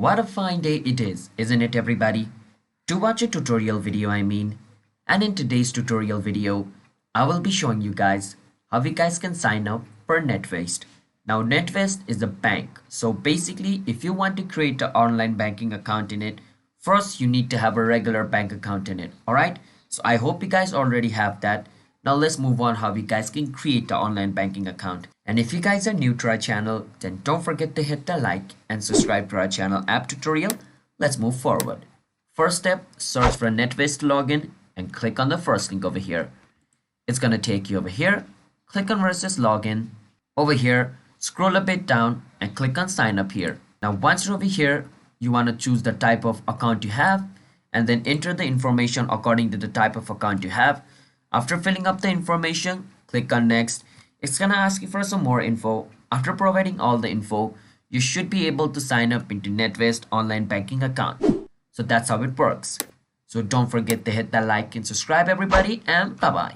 What a fine day it is, isn't it everybody? To watch a tutorial video And in today's tutorial video, I will be showing you guys how you guys can sign up for NatWest. Now NatWest is a bank. So basically if you want to create an online banking account in it, first you need to have a regular bank account in it. Alright, so I hope you guys already have that. Now let's move on how you guys can create an online banking account. And if you guys are new to our channel, then don't forget to hit the like and subscribe to our channel app tutorial. Let's move forward. First step, search for NatWest login and click on the first link over here. It's going to take you over here. Click on versus login. Over here, scroll a bit down and click on sign up here. Now once you're over here, you want to choose the type of account you have and then enter the information according to the type of account you have. After filling up the information, click on next. It's gonna ask you for some more info. After providing all the info, you should be able to sign up into NatWest online banking account. So that's how it works. So don't forget to hit that like and subscribe everybody, and bye bye.